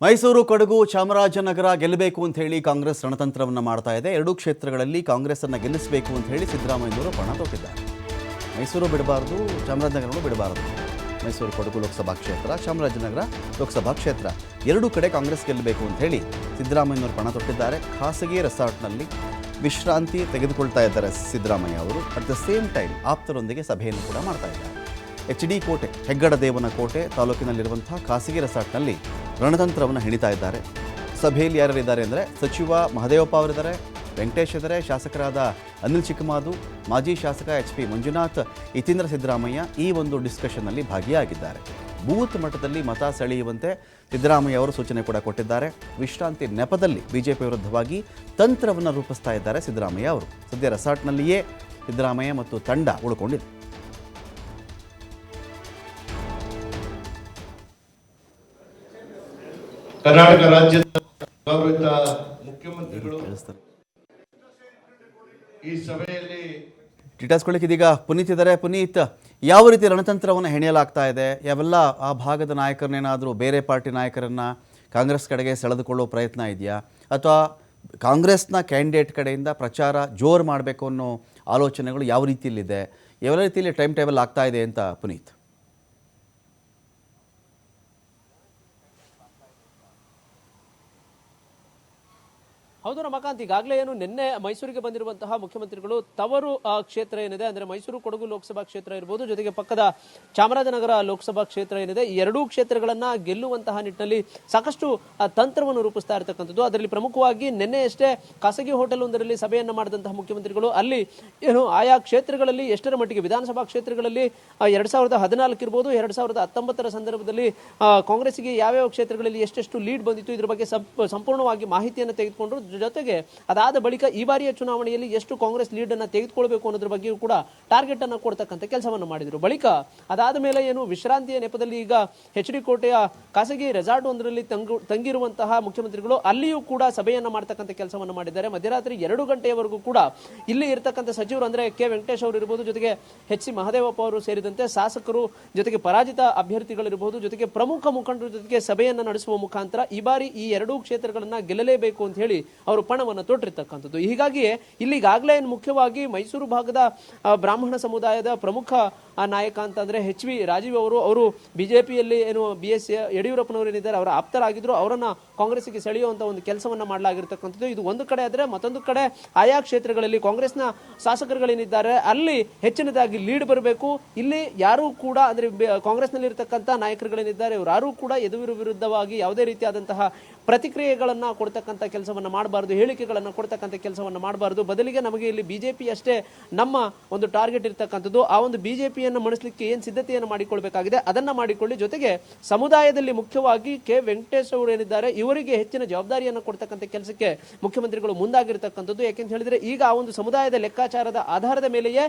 ಮೈಸೂರು, ಕೊಡಗು, ಚಾಮರಾಜನಗರ ಗೆಲ್ಲಬೇಕು ಅಂತ ಹೇಳಿ ಕಾಂಗ್ರೆಸ್ ರಣತಂತ್ರವನ್ನು ಮಾಡ್ತಾ ಇದೆ. ಎರಡೂ ಕ್ಷೇತ್ರಗಳಲ್ಲಿ ಕಾಂಗ್ರೆಸ್ ಅನ್ನು ಗೆಲ್ಲಿಸಬೇಕು ಅಂತ ಹೇಳಿ ಸಿದ್ದರಾಮಯ್ಯನವರು ಪಣ ತೊಟ್ಟಿದ್ದಾರೆ. ಮೈಸೂರು ಬಿಡಬಾರದು, ಚಾಮರಾಜನಗರನೂ ಬಿಡಬಾರದು. ಮೈಸೂರು, ಕೊಡಗು ಲೋಕಸಭಾ ಕ್ಷೇತ್ರ, ಚಾಮರಾಜನಗರ ಲೋಕಸಭಾ ಕ್ಷೇತ್ರ ಎರಡೂ ಕಡೆ ಕಾಂಗ್ರೆಸ್ ಗೆಲ್ಲಬೇಕು ಅಂತ ಹೇಳಿ ಸಿದ್ದರಾಮಯ್ಯನವರು ಪಣ ತೊಟ್ಟಿದ್ದಾರೆ. ಖಾಸಗಿ ರೆಸಾರ್ಟ್ನಲ್ಲಿ ವಿಶ್ರಾಂತಿ ತೆಗೆದುಕೊಳ್ತಾ ಇದ್ದಾರೆ ಸಿದ್ದರಾಮಯ್ಯ ಅವರು. ಅಟ್ ದ ಸೇಮ್ ಟೈಮ್ ಆಪ್ತರೊಂದಿಗೆ ಸಭೆಯನ್ನು ಕೂಡ ಮಾಡ್ತಾ ಇದ್ದಾರೆ. HD ಕೋಟೆ, ಹೆಗ್ಗಡದೇವನ ಕೋಟೆ ತಾಲೂಕಿನಲ್ಲಿರುವಂಥ ಖಾಸಗಿ ರೆಸಾರ್ಟ್ನಲ್ಲಿ ರಣತಂತ್ರವನ್ನು ಹೆಣಿತಾ ಇದ್ದಾರೆ. ಸಭೆಯಲ್ಲಿ ಯಾರ್ಯಾರಿದ್ದಾರೆ ಅಂದರೆ ಸಚಿವ ಮಹದೇವಪ್ಪ ಅವರಿದ್ದಾರೆ, ವೆಂಕಟೇಶ್ ಇದ್ದಾರೆ, ಶಾಸಕರಾದ ಅನಿಲ್ ಚಿಕ್ಕಮಾದು, ಮಾಜಿ ಶಾಸಕ HP ಮಂಜುನಾಥ್, ಯತೀಂದ್ರ ಸಿದ್ದರಾಮಯ್ಯ ಈ ಒಂದು ಡಿಸ್ಕಷನ್ನಲ್ಲಿ ಭಾಗಿಯಾಗಿದ್ದಾರೆ. ಬೂತ್ ಮಟ್ಟದಲ್ಲಿ ಮತ ಸೆಳೆಯುವಂತೆ ಸಿದ್ದರಾಮಯ್ಯ ಅವರು ಸೂಚನೆ ಕೂಡ ಕೊಟ್ಟಿದ್ದಾರೆ. ವಿಶ್ರಾಂತಿ ನೆಪದಲ್ಲಿ ಬಿಜೆಪಿ ವಿರುದ್ಧವಾಗಿ ತಂತ್ರವನ್ನು ರೂಪಿಸ್ತಾ ಇದ್ದಾರೆ ಸಿದ್ದರಾಮಯ್ಯ ಅವರು. ಸದ್ಯ ರೆಸಾರ್ಟ್ನಲ್ಲಿಯೇ ಸಿದ್ದರಾಮಯ್ಯ ಮತ್ತು ತಂಡ ಉಳ್ಕೊಂಡಿದೆ. ಕರ್ನಾಟಕ ರಾಜ್ಯದ ಗೌರವಿತ ಮುಖ್ಯಮಂತ್ರಿಗಳು ಈ ಸಭೆಯಲ್ಲಿ ಡಿಟೇಲ್ಸ್ಕೊಳ್ಳಿಕ್ಕೆ ಇದೀಗ ಪುನೀತ್ ಇದ್ದಾರೆ. ಪುನೀತ್, ಯಾವ ರೀತಿ ರಣತಂತ್ರವನ್ನು ಹೆಣೆಯಲಾಗ್ತಾ ಇದೆ? ಯಾವೆಲ್ಲ ಆ ಭಾಗದ ನಾಯಕರನ್ನೇನಾದರೂ ಬೇರೆ ಪಾರ್ಟಿ ನಾಯಕರನ್ನು ಕಾಂಗ್ರೆಸ್ ಕಡೆಗೆ ಸೆಳೆದುಕೊಳ್ಳೋ ಪ್ರಯತ್ನ ಇದೆಯಾ, ಅಥವಾ ಕಾಂಗ್ರೆಸ್ನ ಕ್ಯಾಂಡಿಡೇಟ್ ಕಡೆಯಿಂದ ಪ್ರಚಾರ ಜೋರು ಮಾಡಬೇಕು ಅನ್ನೋ ಆಲೋಚನೆಗಳು ಯಾವ ರೀತಿಯಲ್ಲಿದೆ? ಯಾವ ರೀತಿಯಲ್ಲಿ ಟೈಮ್ ಟೇಬಲ್ ಆಗ್ತಾ ಇದೆ ಅಂತ ಪುನೀತ್? ಹೌದು ರಮಾಕಾಂತ್, ಈಗಾಗಲೇ ಏನು ನಿನ್ನೆ ಮೈಸೂರಿಗೆ ಬಂದಿರುವಂತಹ ಮುಖ್ಯಮಂತ್ರಿಗಳು ತವರು ಕ್ಷೇತ್ರ ಏನಿದೆ ಅಂದ್ರೆ ಮೈಸೂರು, ಕೊಡಗು ಲೋಕಸಭಾ ಕ್ಷೇತ್ರ ಇರಬಹುದು, ಜೊತೆಗೆ ಪಕ್ಕದ ಚಾಮರಾಜನಗರ ಲೋಕಸಭಾ ಕ್ಷೇತ್ರ ಏನಿದೆ, ಈ ಎರಡೂ ಕ್ಷೇತ್ರಗಳನ್ನ ಗೆಲ್ಲುವಂತಹ ನಿಟ್ಟಿನಲ್ಲಿ ಸಾಕಷ್ಟು ತಂತ್ರವನ್ನು ರೂಪಿಸ್ತಾ ಇರತಕ್ಕಂಥದ್ದು. ಅದರಲ್ಲಿ ಪ್ರಮುಖವಾಗಿ ನಿನ್ನೆಯಷ್ಟೇ ಖಾಸಗಿ ಹೋಟೆಲ್ ಒಂದರಲ್ಲಿ ಸಭೆಯನ್ನ ಮಾಡಿದಂತಹ ಮುಖ್ಯಮಂತ್ರಿಗಳು ಅಲ್ಲಿ ಏನು ಆಯಾ ಕ್ಷೇತ್ರಗಳಲ್ಲಿ ಎಷ್ಟರ ಮಟ್ಟಿಗೆ ವಿಧಾನಸಭಾ ಕ್ಷೇತ್ರಗಳಲ್ಲಿ 2014 ಇರಬಹುದು, 2019 ಸಂದರ್ಭದಲ್ಲಿ ಕಾಂಗ್ರೆಸ್ಗೆ ಯಾವ್ಯಾವ ಕ್ಷೇತ್ರಗಳಲ್ಲಿ ಎಷ್ಟೆಷ್ಟು ಲೀಡ್ ಬಂದಿತ್ತು ಇದರ ಬಗ್ಗೆ ಸಂಪೂರ್ಣವಾಗಿ ಮಾಹಿತಿಯನ್ನು ತೆಗೆದುಕೊಂಡ್ರು. ಜೊತೆಗೆ ಅದಾದ ಬಳಿಕ ಈ ಬಾರಿಯ ಚುನಾವಣೆಯಲ್ಲಿ ಎಷ್ಟು ಕಾಂಗ್ರೆಸ್ ಲೀಡ್ ಅನ್ನ ತೆಗೆದುಕೊಳ್ಬೇಕು ಅನ್ನೋದ್ರ ಬಗ್ಗೆಯೂ ಕೂಡ ಟಾರ್ಗೆಟ್ ಅನ್ನ ಕೊಡ್ತಕ್ಕಂಥ ಕೆಲಸವನ್ನು ಮಾಡಿದ್ರು. ಬಳಿಕ ಅದಾದ ಮೇಲೆ ಏನು ವಿಶ್ರಾಂತಿಯ ನೆಪದಲ್ಲಿ ಈಗ HD ಕೋಟೆಯ ಖಾಸಗಿ ರೆಸಾರ್ಟ್ ಒಂದರಲ್ಲಿ ತಂಗಿರುವಂತಹ ಮುಖ್ಯಮಂತ್ರಿಗಳು ಅಲ್ಲಿಯೂ ಕೂಡ ಸಭೆಯನ್ನ ಮಾಡ್ತಕ್ಕಂಥ ಕೆಲಸವನ್ನು ಮಾಡಿದ್ದಾರೆ. ಮಧ್ಯರಾತ್ರಿ 2 ಗಂಟೆಯವರೆಗೂ ಕೂಡ ಇಲ್ಲಿ ಇರತಕ್ಕಂಥ ಸಚಿವರು ಅಂದ್ರೆ ಕೆ ವೆಂಕಟೇಶ್ ಅವರು ಇರಬಹುದು, ಜೊತೆಗೆ HC ಮಹದೇವಪ್ಪ ಅವರು ಸೇರಿದಂತೆ ಶಾಸಕರು, ಜೊತೆಗೆ ಪರಾಜಿತ ಅಭ್ಯರ್ಥಿಗಳಿರಬಹುದು, ಜೊತೆಗೆ ಪ್ರಮುಖ ಮುಖಂಡರ ಜೊತೆಗೆ ಸಭೆಯನ್ನ ನಡೆಸುವ ಮುಖಾಂತರ ಈ ಬಾರಿ ಈ ಎರಡೂ ಕ್ಷೇತ್ರಗಳನ್ನ ಗೆಲ್ಲಲೇಬೇಕು ಅಂತ ಹೇಳಿ ಅವರು ಪಣವನ್ನು ತೊಟ್ಟಿರ್ತಕ್ಕಂಥದ್ದು. ಹೀಗಾಗಿಯೇ ಇಲ್ಲಿಗಾಗಲೇ ಮುಖ್ಯವಾಗಿ ಮೈಸೂರು ಭಾಗದ ಬ್ರಾಹ್ಮಣ ಸಮುದಾಯದ ಪ್ರಮುಖ ನಾಯಕ ಅಂತಂದ್ರೆ HV ರಾಜೀವ್ ಅವರು ಬಿಜೆಪಿಯಲ್ಲಿ ಏನು BS ಯಡಿಯೂರಪ್ಪನವರು ಏನಿದ್ದಾರೆ ಅವರ ಆಪ್ತರಾಗಿದ್ರು, ಅವರನ್ನ ಕಾಂಗ್ರೆಸ್ಗೆ ಸೆಳೆಯುವಂತ ಒಂದು ಕೆಲಸವನ್ನ ಮಾಡಲಾಗಿರ್ತಕ್ಕಂಥದ್ದು. ಇದು ಒಂದು ಕಡೆ ಆದ್ರೆ ಮತ್ತೊಂದು ಕಡೆ ಆಯಾ ಕ್ಷೇತ್ರಗಳಲ್ಲಿ ಕಾಂಗ್ರೆಸ್ನ ಶಾಸಕರುಗಳೇನಿದ್ದಾರೆ ಅಲ್ಲಿ ಹೆಚ್ಚಿನದಾಗಿ ಲೀಡ್ ಬರಬೇಕು. ಇಲ್ಲಿ ಯಾರು ಕೂಡ ಅಂದ್ರೆ ಕಾಂಗ್ರೆಸ್ನಲ್ಲಿ ಇರತಕ್ಕಂಥ ನಾಯಕರುಗಳೇನಿದ್ದಾರೆ ಇವರು ಯಾರು ಕೂಡ ಎದುರು ವಿರುದ್ಧವಾಗಿ ಯಾವುದೇ ರೀತಿಯಾದಂತಹ ಪ್ರತಿಕ್ರಿಯೆಗಳನ್ನ ಕೊಡ್ತಕ್ಕಂಥ ಕೆಲಸವನ್ನ ಮಾಡಬಾರದು, ಹೇಳಿಕೆಗಳನ್ನ ಕೊಡ್ತಕ್ಕಂಥ ಕೆಲಸವನ್ನ ಮಾಡಬಾರದು. ಬದಲಿಗೆ ನಮಗೆ ಇಲ್ಲಿ ಬಿಜೆಪಿ ಅಷ್ಟೇ ನಮ್ಮ ಒಂದು ಟಾರ್ಗೆಟ್ ಇರ್ತಕ್ಕಂಥದ್ದು. ಆ ಒಂದು ಬಿಜೆಪಿಯನ್ನು ಮಣಿಸಲಿಕ್ಕೆ ಏನ್ ಸಿದ್ಧತೆಯನ್ನು ಮಾಡಿಕೊಳ್ಬೇಕಾಗಿದೆ ಅದನ್ನ ಮಾಡಿಕೊಳ್ಳಿ. ಜೊತೆಗೆ ಸಮುದಾಯದಲ್ಲಿ ಮುಖ್ಯವಾಗಿ ಕೆ ವೆಂಕಟೇಶ್ ಅವರು ಏನಿದ್ದಾರೆ ಇವರಿಗೆ ಹೆಚ್ಚಿನ ಜವಾಬ್ದಾರಿಯನ್ನು ಕೊಡ್ತಕ್ಕಂಥ ಕೆಲಸಕ್ಕೆ ಮುಖ್ಯಮಂತ್ರಿಗಳು ಮುಂದಾಗಿರ್ತಕ್ಕಂಥದ್ದು. ಯಾಕೆಂತ ಹೇಳಿದ್ರೆ ಈಗ ಆ ಒಂದು ಸಮುದಾಯದ ಲೆಕ್ಕಾಚಾರದ ಆಧಾರದ ಮೇಲೆಯೇ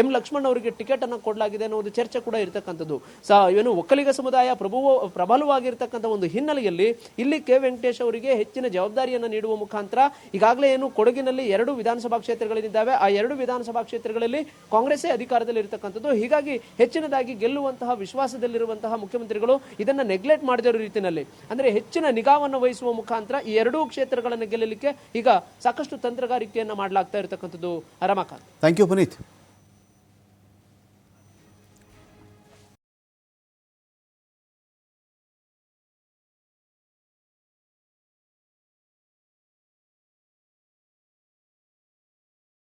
M ಲಕ್ಷ್ಮಣ್ ಅವರಿಗೆ ಟಿಕೆಟ್ ಅನ್ನು ಕೊಡಲಾಗಿದೆ ಅನ್ನೋ ಒಂದು ಚರ್ಚೆ ಕೂಡ ಇರತಕ್ಕಂಥದ್ದು. ಏನು ಒಕ್ಕಲಿಗ ಸಮುದಾಯ ಪ್ರಬಲವಾಗಿರ್ತಕ್ಕಂಥ ಒಂದು ಹಿನ್ನೆಲೆಯಲ್ಲಿ ಇಲ್ಲಿ ಕೆ ವೆಂಕಟೇಶ್ ಅವರಿಗೆ ಹೆಚ್ಚಿನ ಜವಾಬ್ದಾರಿಯನ್ನು ನೀಡುವ ಮುಖಾಂತರ ಈಗಾಗಲೇ ಏನು ಕೊಡಗಿನಲ್ಲಿ 2 ವಿಧಾನಸಭಾ ಕ್ಷೇತ್ರಗಳಿದ್ದಾವೆ, ಆ 2 ವಿಧಾನಸಭಾ ಕ್ಷೇತ್ರಗಳಲ್ಲಿ ಕಾಂಗ್ರೆಸ್ಸೇ ಅಧಿಕಾರದಲ್ಲಿ ಇರತಕ್ಕಂಥದ್ದು. ಹೀಗಾಗಿ ಹೆಚ್ಚಿನದಾಗಿ ಗೆಲ್ಲುವಂತಹ ವಿಶ್ವಾಸದಲ್ಲಿರುವಂತಹ ಮುಖ್ಯಮಂತ್ರಿಗಳು ಇದನ್ನ ನೆಗ್ಲೆಕ್ಟ್ ಮಾಡಿದ ರೀತಿಯಲ್ಲಿ ಅಂದ್ರೆ ಹೆಚ್ಚಿನ ನಿಗಾವನ್ನು ವಹಿಸುವ ಮುಖಾಂತರ ಈ 2 ಕ್ಷೇತ್ರಗಳನ್ನು ಗೆಲ್ಲಲಿಕ್ಕೆ ಈಗ ಸಾಕಷ್ಟು ತಂತ್ರಗಾರಿಕೆಯನ್ನ ಮಾಡಲಾಗ್ತಾ ಇರತಕ್ಕಂಥದ್ದು. Ramakant, thank you Puneeth.